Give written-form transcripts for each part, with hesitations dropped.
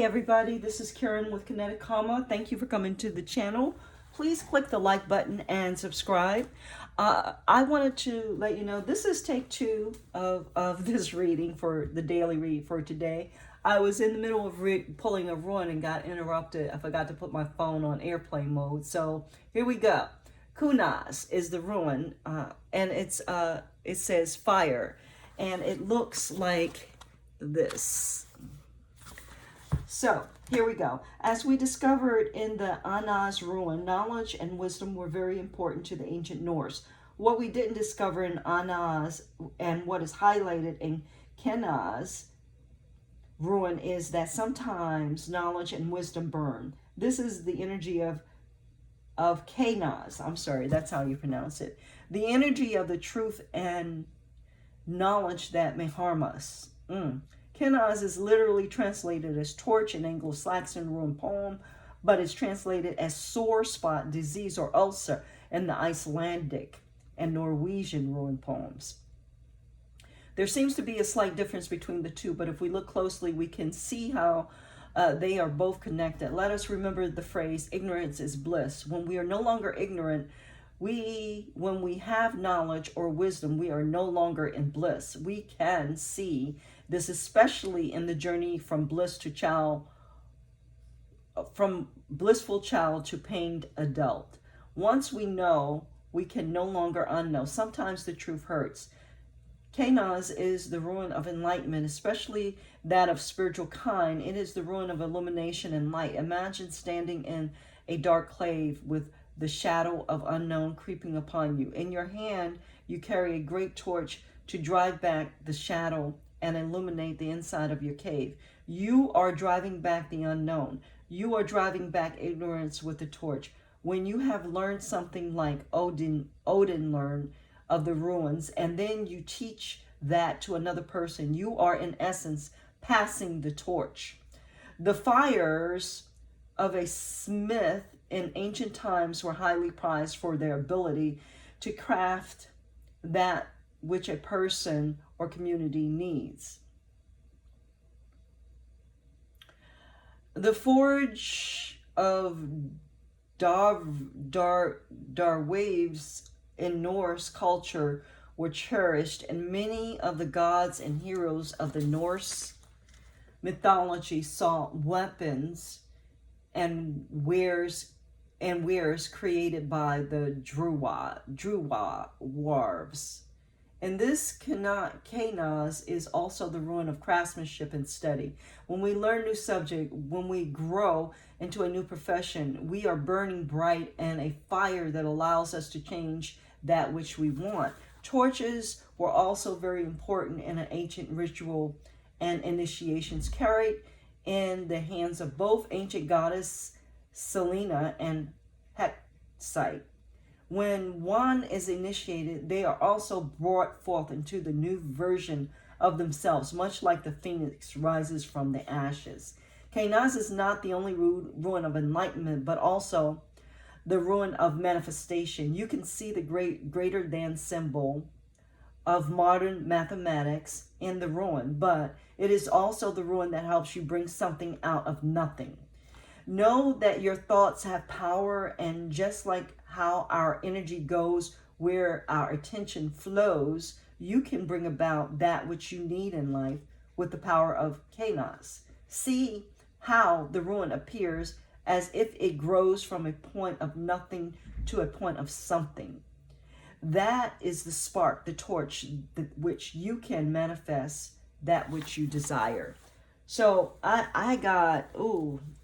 everybody, this is Karen with Kinetic Karma. Thank you for coming to the channel. Please click the like button and subscribe. I wanted to let you know this is take two of this reading for the daily read for today. I was in the middle of pulling a run and got interrupted. I forgot to put my phone on airplane mode. So here we go. Kunas is the ruin, and it says fire, and it looks like this. So here we go. As we discovered in the Anas ruin, knowledge and wisdom were very important to the ancient Norse. What we didn't discover in Anas and what is highlighted in Kenas ruin is that sometimes knowledge and wisdom burn. This is the energy of Kenas. I'm sorry, that's how you pronounce it. The energy of the truth and knowledge that may harm us. Kenas is literally translated as torch in Anglo-Saxon ruin poem, but it's translated as sore spot, disease, or ulcer in the Icelandic and Norwegian ruin poems. There seems to be a slight difference between the two, but if we look closely, we can see how they are both connected. Let us remember the phrase, ignorance is bliss. When we are no longer ignorant, when we have knowledge or wisdom, we are no longer in bliss. We can see this, especially in the journey from blissful child to pained adult. Once we know, we can no longer unknow. Sometimes the truth hurts. Kenas is the ruin of enlightenment, especially that of spiritual kind. It is the ruin of illumination and light. Imagine standing in a dark cave with the shadow of unknown creeping upon you. In your hand, you carry a great torch to drive back the shadow and illuminate the inside of your cave. You are driving back the unknown. You are driving back ignorance with the torch. When you have learned something like Odin learned of the ruins, and then you teach that to another person, you are in essence passing the torch. The fires of a smith in ancient times were highly prized for their ability to craft that which a person or community needs. The forge of Darwaves in Norse culture were cherished, and many of the gods and heroes of the Norse mythology saw weapons and wares created by the Druwarves. And this Kenas is also the ruin of craftsmanship and study. When we learn new subject, when we grow into a new profession, we are burning bright and a fire that allows us to change that which we want. Torches were also very important in an ancient ritual and initiations carried in the hands of both ancient goddess Selena and Hecate. When one is initiated, they are also brought forth into the new version of themselves, much like the phoenix rises from the ashes. Kenas is not the only ruin of enlightenment, but also the ruin of manifestation. You can see the greater than symbol of modern mathematics in the ruin, but it is also the ruin that helps you bring something out of nothing. Know that your thoughts have power, and just like how our energy goes where our attention flows, you can bring about that which you need in life with the power of Kenas. See how the ruin appears as if it grows from a point of nothing to a point of something. That is the spark, the torch, which you can manifest that which you desire. So I got,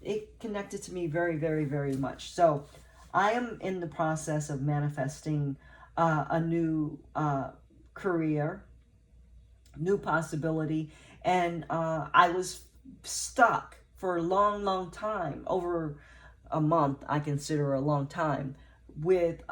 it connected to me very, very, very much. So I am in the process of manifesting a new career, new possibility. And I was stuck for a long, long time, over a month, I consider a long time, with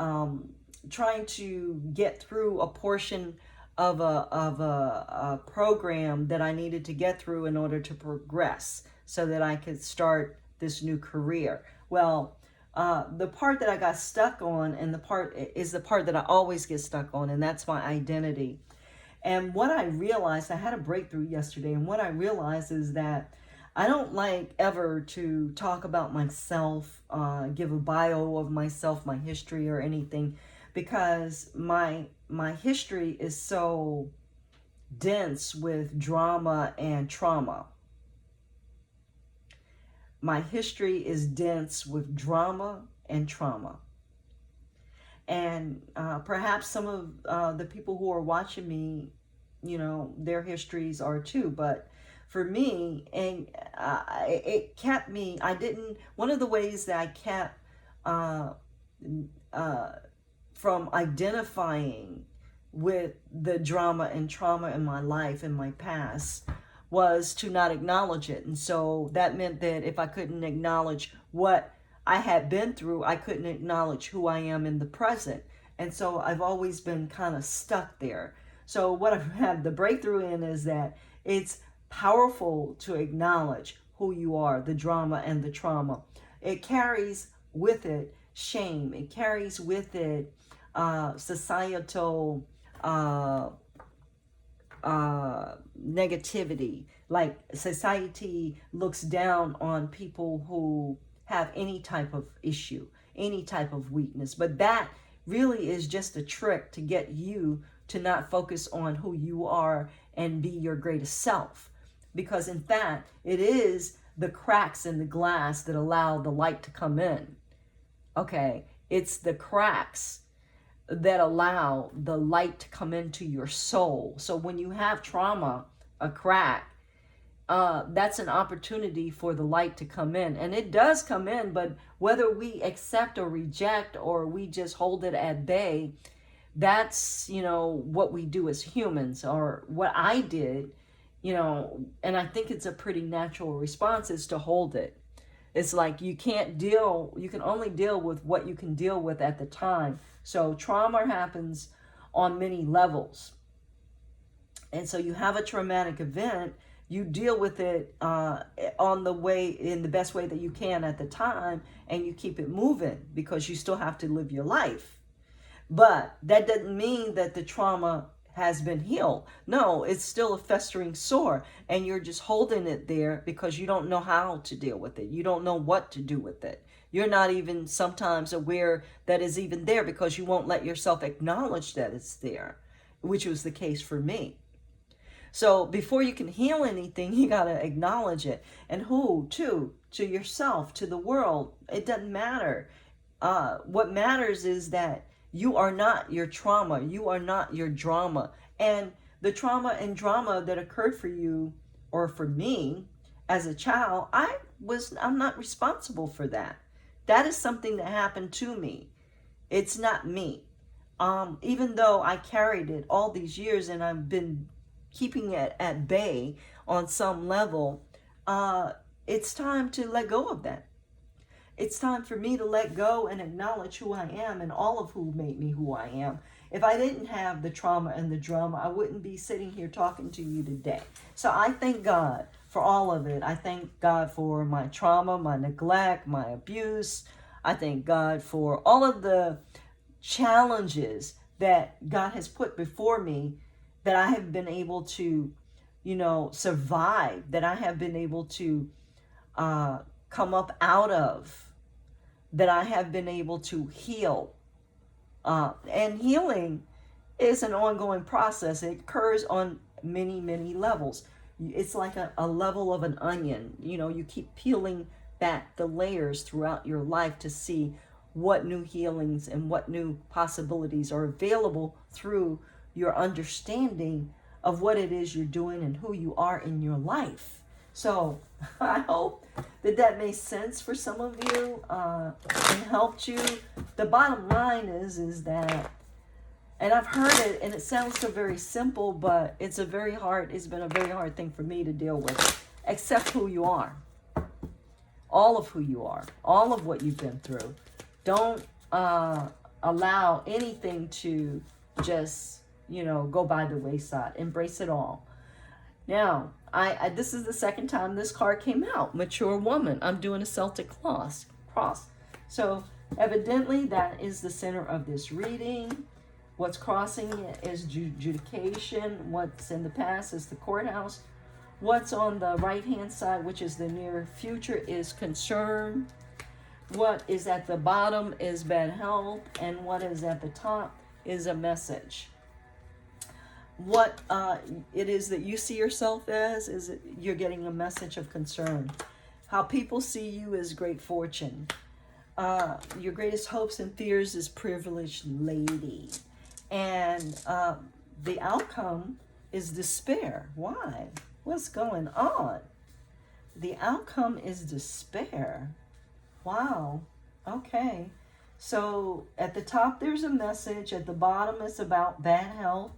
trying to get through a portion of a program that I needed to get through in order to progress so that I could start this new career. Well, the part that I got stuck on, and the part that I always get stuck on, and that's my identity. And what I realized, I had a breakthrough yesterday, and what I realized is that I don't like ever to talk about myself, give a bio of myself, my history or anything, because my history is so dense with drama and trauma. My history is dense with drama and trauma. And perhaps some of the people who are watching me, their histories are too. But for me, and it kept me, one of the ways that I kept from identifying with the drama and trauma in my life, in my past, was to not acknowledge it. And so that meant that if I couldn't acknowledge what I had been through, I couldn't acknowledge who I am in the present. And so I've always been kind of stuck there. So what I've had the breakthrough in is that it's powerful to acknowledge who you are, the drama and the trauma. It carries with it shame. It carries with it societal negativity. Like society looks down on people who have any type of issue, any type of weakness. But that really is just a trick to get you to not focus on who you are and be your greatest self. Because in fact, it is the cracks in the glass that allow the light to come in. Okay, it's the cracks that allow the light to come into your soul. So when you have trauma, a crack, that's an opportunity for the light to come in. And it does come in, but whether we accept or reject or we just hold it at bay, that's, what we do as humans, or what I did, and I think it's a pretty natural response, is to hold it. It's like you can only deal with what you can deal with at the time. So trauma happens on many levels. And so you have a traumatic event, you deal with it in the best way that you can at the time, and you keep it moving because you still have to live your life. But that doesn't mean that the trauma has been healed. No, it's still a festering sore, and you're just holding it there because you don't know how to deal with it. You don't know what to do with it. You're not even sometimes aware that it's even there because you won't let yourself acknowledge that it's there, which was the case for me. So before you can heal anything, you got to acknowledge it. And who? To yourself, to the world. It doesn't matter. What matters is that you are not your trauma. You are not your drama. And the trauma and drama that occurred for you, or for me as a child, I'm not responsible for that. That is something that happened to me. It's not me. Even though I carried it all these years and I've been keeping it at bay on some level, it's time to let go of that. It's time for me to let go and acknowledge who I am and all of who made me who I am. If I didn't have the trauma and the drama, I wouldn't be sitting here talking to you today. So I thank God for all of it. I thank God for my trauma, my neglect, my abuse. I thank God for all of the challenges that God has put before me, that I have been able to, survive, that I have been able to come up out of, that I have been able to heal. And healing is an ongoing process. It occurs on many, many levels. It's like a level of an onion. You keep peeling back the layers throughout your life to see what new healings and what new possibilities are available through your understanding of what it is you're doing and who you are in your life. So I hope that made sense for some of you and helped you. The bottom line is that, and I've heard it, and it sounds so very simple, but it's been a very hard thing for me to deal with. Accept who you are. All of who you are. All of what you've been through. Don't allow anything to just, go by the wayside. Embrace it all. Now, this is the second time this card came out. Mature woman. I'm doing a Celtic cross. So evidently that is the center of this reading. What's crossing it is adjudication. What's in the past is the courthouse. What's on the right-hand side, which is the near future, is concern. What is at the bottom is bad health, and what is at the top is a message. What it is that you see yourself as is you're getting a message of concern. How people see you is great fortune. Your greatest hopes and fears is privileged lady. And the outcome is despair. Why? What's going on? The outcome is despair. Wow. Okay. So at the top there's a message. At the bottom it's about bad health.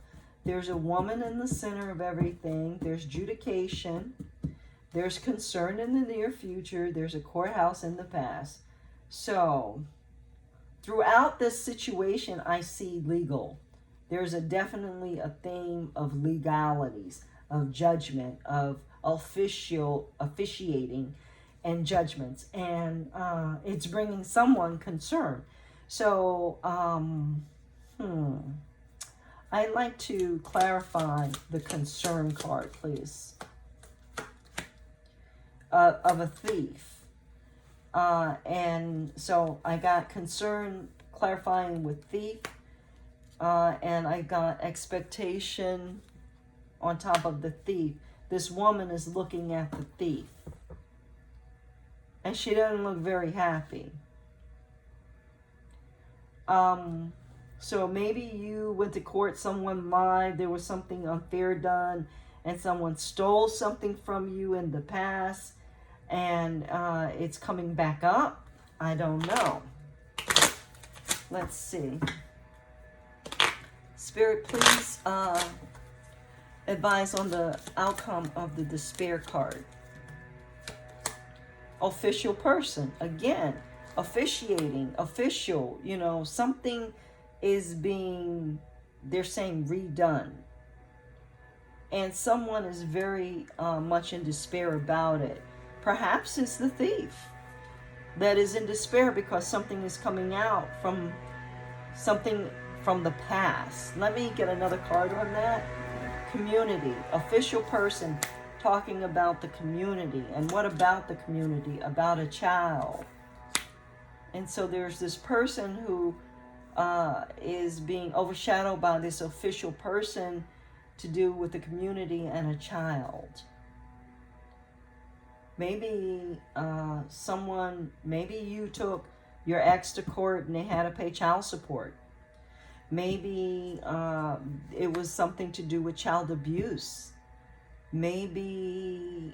There's a woman in the center of everything. There's judication. There's concern in the near future. There's a courthouse in the past. So throughout this situation, I see legal. There's definitely a theme of legalities, of judgment, of officiating and judgments. And it's bringing someone concern. So, I'd like to clarify the concern card, please, of a thief. And so I got concern clarifying with thief, and I got expectation on top of the thief. This woman is looking at the thief, and she doesn't look very happy. So maybe you went to court, someone lied, there was something unfair done, and someone stole something from you in the past, and it's coming back up. I don't know. Let's see. Spirit, please advise on the outcome of the despair card. Official person, again, officiating, official, something is being, they're saying, redone. And someone is very much in despair about it. Perhaps it's the thief that is in despair because something is coming out from something from the past. Let me get another card on that. Community, official person talking about the community. And what about the community? About a child. And so there's this person who is being overshadowed by this official person to do with the community and a child. Maybe maybe you took your ex to court and they had to pay child support. Maybe it was something to do with child abuse. Maybe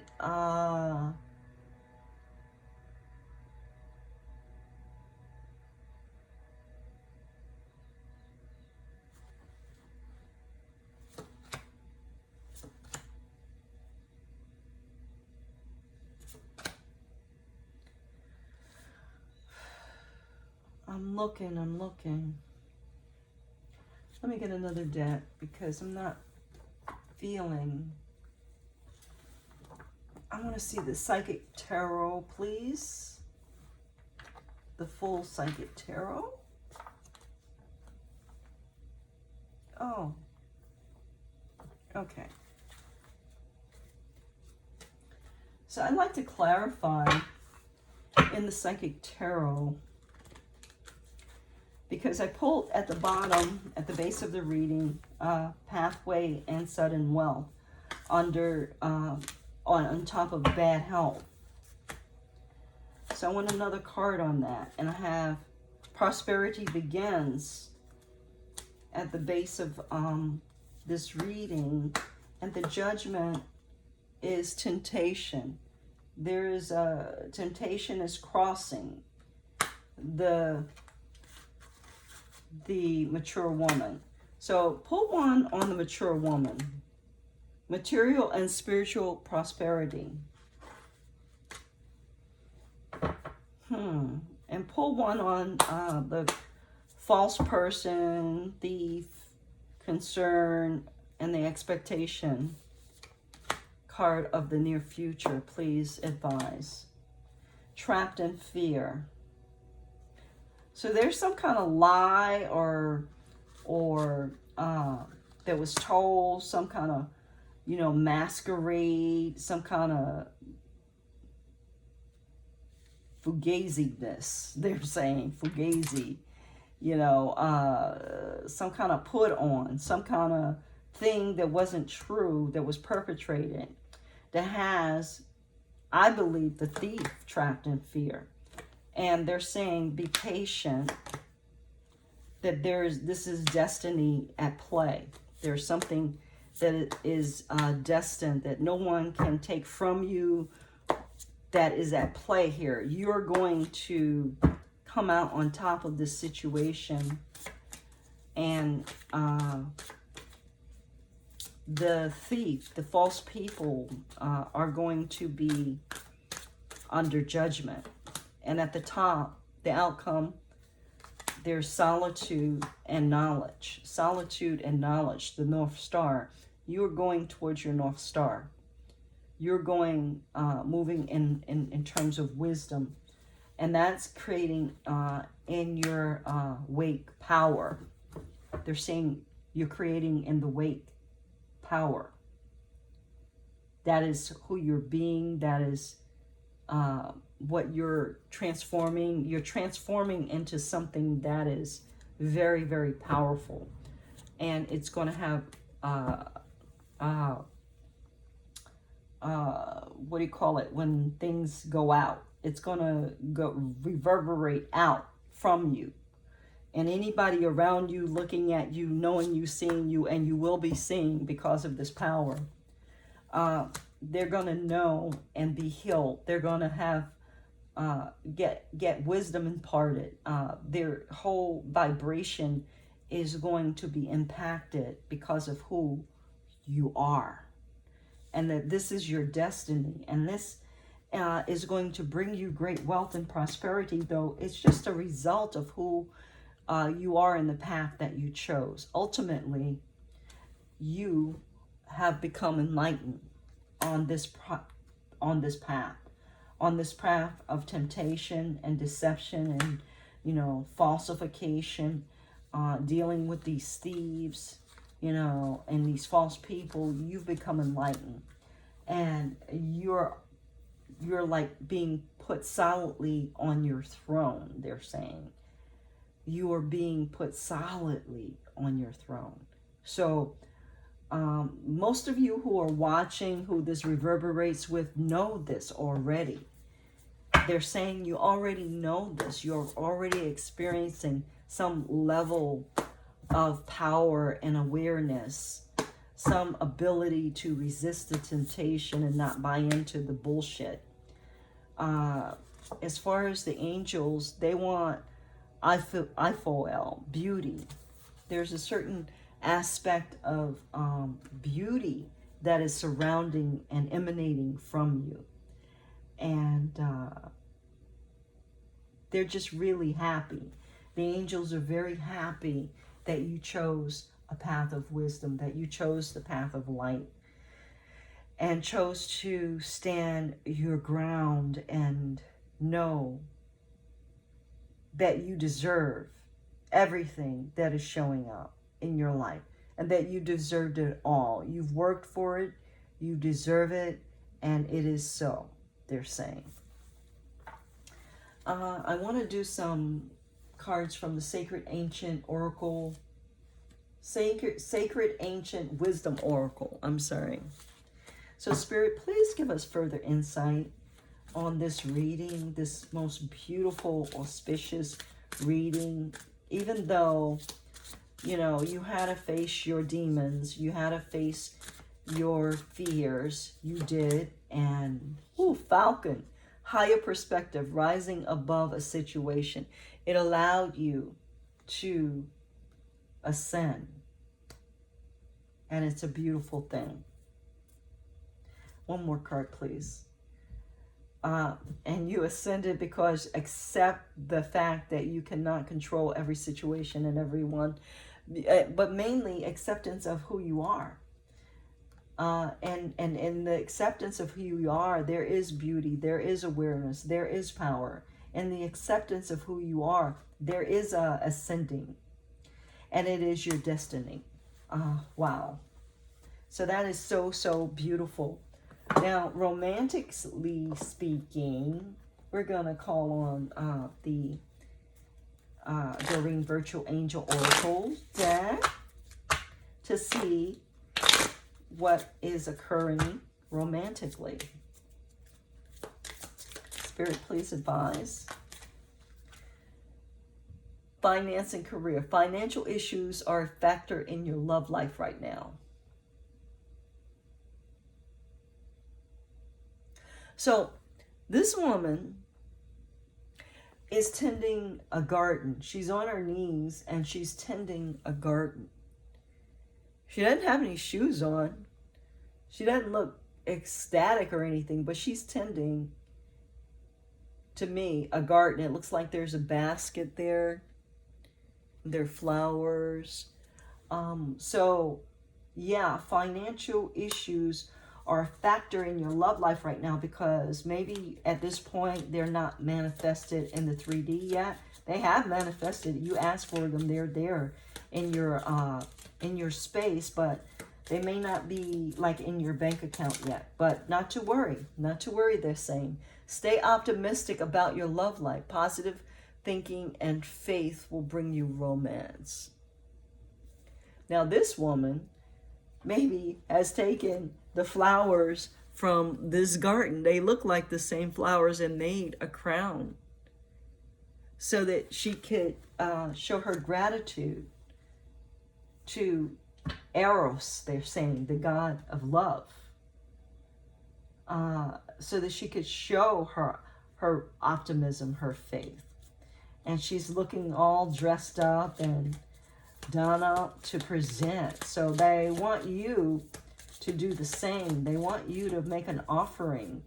I'm looking. Let me get another deck because I'm not feeling. I want to see the Psychic Tarot, please. The full Psychic Tarot. Oh. Okay. So I'd like to clarify in the Psychic Tarot, because I pulled at the bottom, at the base of the reading, pathway and sudden wealth under on top of bad health. So I want another card on that. And I have prosperity begins at the base of this reading. And the judgment is temptation. There is a temptation is crossing the mature woman. So pull one on the mature woman. Material and spiritual prosperity. And pull one on the false person, thief, concern, and the expectation card of the near future. Please advise. Trapped in fear. So there's some kind of lie or that was told, some kind of, masquerade, some kind of fugaziness. They're saying fugazi, some kind of put on, some kind of thing that wasn't true, that was perpetrated, that has, I believe, the thief trapped in fear. And they're saying, be patient, that this is destiny at play. There's something that is destined, that no one can take from you, that is at play here. You're going to come out on top of this situation, and the thief, the false people, are going to be under judgment. And at the top, the outcome, there's solitude and knowledge. Solitude and knowledge, the North Star. You're going towards your North Star. You're going, moving in terms of wisdom. And that's creating in your wake power. They're saying you're creating in the wake power. That is who you're being. That is what you're transforming. You're transforming into something that is very, very powerful. And it's going to have, what do you call it? When things go out, it's going to reverberate out from you. And anybody around you, looking at you, knowing you, seeing you, and you will be seen because of this power, they're going to know and be healed. They're going to have get wisdom imparted. Their whole vibration is going to be impacted because of who you are, and that this is your destiny, and this is going to bring you great wealth and prosperity, though it's just a result of who you are in the path that you chose. Ultimately, you have become enlightened on this path, of temptation and deception and, falsification, dealing with these thieves, and these false people. You've become enlightened, and you're like being put solidly on your throne. They're saying you are being put solidly on your throne. So most of you who are watching, who this reverberates with, know this already. They're saying you already know this. You're already experiencing some level of power and awareness, some ability to resist the temptation and not buy into the bullshit. As far as the angels, they want IFOL, beauty. There's a certain aspect of beauty that is surrounding and emanating from you. And they're just really happy. The angels are very happy that you chose a path of wisdom, that you chose the path of light, and chose to stand your ground and know that you deserve everything that is showing up in your life, and that you deserved it all. You've worked for it, you deserve it, and it is so, they're saying. I want to do some cards from the Sacred Ancient Oracle, Sacred Ancient Wisdom Oracle, I'm sorry. So Spirit, please give us further insight on this reading, this most beautiful, auspicious reading. Even though, you had to face your demons, you had to face your fears, you did. And, Falcon, higher perspective, rising above a situation. It allowed you to ascend. And it's a beautiful thing. One more card, please. And you ascended because accept the fact that you cannot control every situation and everyone, but mainly acceptance of who you are. And in the acceptance of who you are, there is beauty, there is awareness, there is power. In the acceptance of who you are, there is ascending. And it is your destiny. Wow. So that is so, so beautiful. Now, romantically speaking, we're going to call on the Doreen Virtual Angel Oracle deck to see what is occurring romantically. Spirit, please advise. Finance and career. Financial issues are a factor in your love life right now. So this woman is tending a garden. She's on her knees and she's tending a garden. She doesn't have any shoes on. She doesn't look ecstatic or anything, but she's tending, to me, a garden. It looks like there's a basket there. There are flowers. So, yeah, financial issues are a factor in your love life right now because maybe at this point they're not manifested in the 3D yet. They have manifested. You ask for them, they're there in your space, but they may not be like in your bank account yet. But not to worry, they're saying. Stay optimistic about your love life. Positive thinking and faith will bring you romance. Now this woman maybe has taken the flowers from this garden. They look like the same flowers and made a crown so that she could show her gratitude to Eros, they're saying, the god of love, so that she could show her optimism, her faith. And she's looking all dressed up and done up to present. So they want you to do the same. They want you to make an offering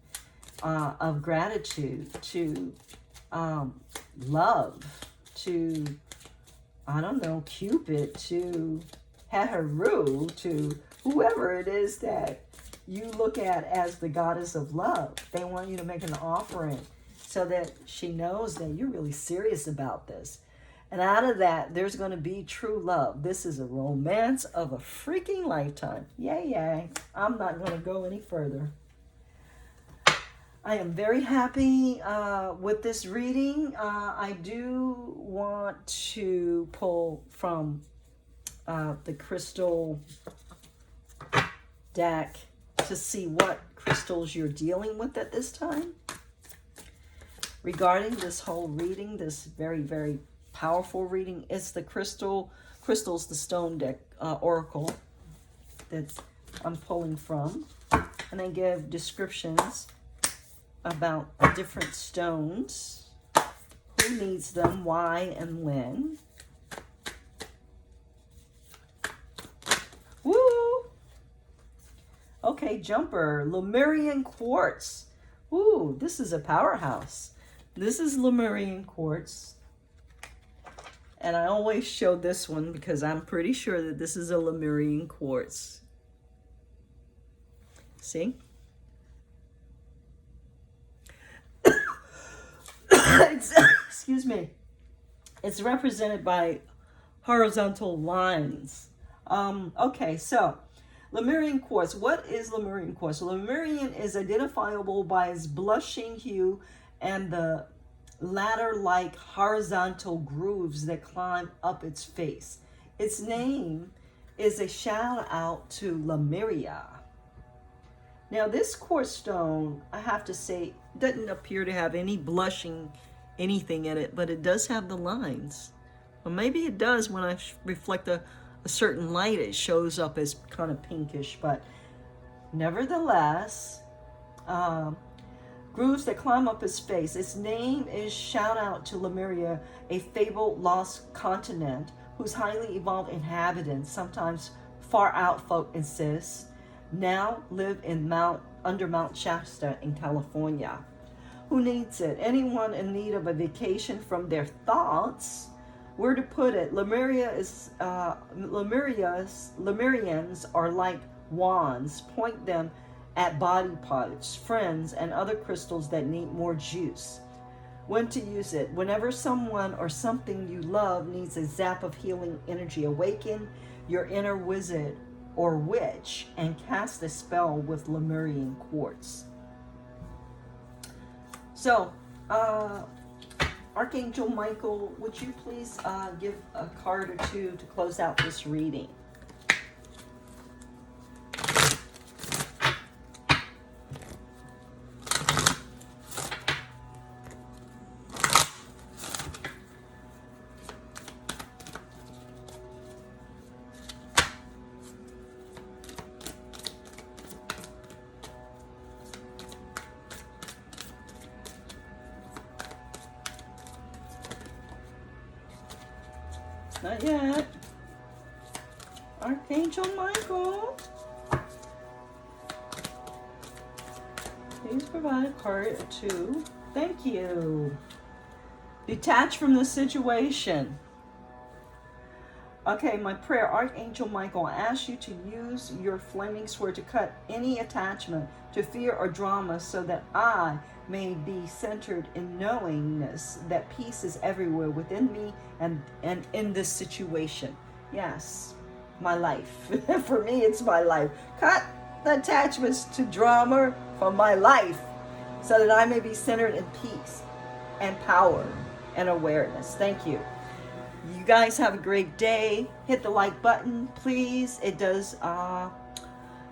of gratitude to love, to, I don't know, Cupid, to Heru, to whoever it is that you look at as the goddess of love. They want you to make an offering so that she knows that you're really serious about this. And out of that, there's going to be true love. This is a romance of a freaking lifetime. Yay, yay. I'm not going to go any further. I am very happy with this reading. I do want to pull from the crystal deck to see what crystals you're dealing with at this time. Regarding this whole reading, this very, very powerful reading, it's the crystals, the stone deck oracle that I'm pulling from. And they give descriptions about different stones, who needs them, why, and when. Woo! Okay, jumper, Lemurian quartz. Ooh, this is a powerhouse. This is Lemurian quartz. And I always show this one because I'm pretty sure that this is a Lemurian quartz. See? Excuse me. It's represented by horizontal lines. Okay, so Lemurian quartz. What is Lemurian quartz? Lemurian is identifiable by its blushing hue and the ladder-like horizontal grooves that climb up its face. Its name is a shout out to Lemuria. Now this quartz stone, I have to say, doesn't appear to have any blushing anything in it, but it does have the lines. Well, maybe it does when I reflect a certain light, it shows up as kind of pinkish, but nevertheless, grooves that climb up his face. Its name is shout out to Lemuria, a fabled lost continent whose highly evolved inhabitants, sometimes far out folk insist, now live in under Mount Shasta in California. Who needs it? Anyone in need of a vacation from their thoughts. Where to put it? Lemurians are like wands. Point them at body parts, friends, and other crystals that need more juice. When to use it? Whenever someone or something you love needs a zap of healing energy, awaken your inner wizard or witch and cast a spell with Lemurian quartz. So, Archangel Michael, would you please give a card or two to close out this reading? Not yet. Archangel Michael, please provide a card or two. Thank you. Detach from the situation. Okay, my prayer, Archangel Michael, I ask you to use your flaming sword to cut any attachment to fear or drama so that I may be centered in knowingness that peace is everywhere within me and in this situation. Yes, my life. For me, it's my life. Cut the attachments to drama from my life so that I may be centered in peace and power and awareness. Thank you. You guys have a great day. Hit the like button, please. It does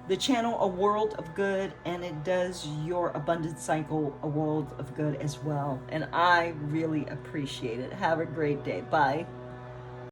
the channel a world of good, and it does your abundance cycle a world of good as well. And I really appreciate it. Have a great day. Bye.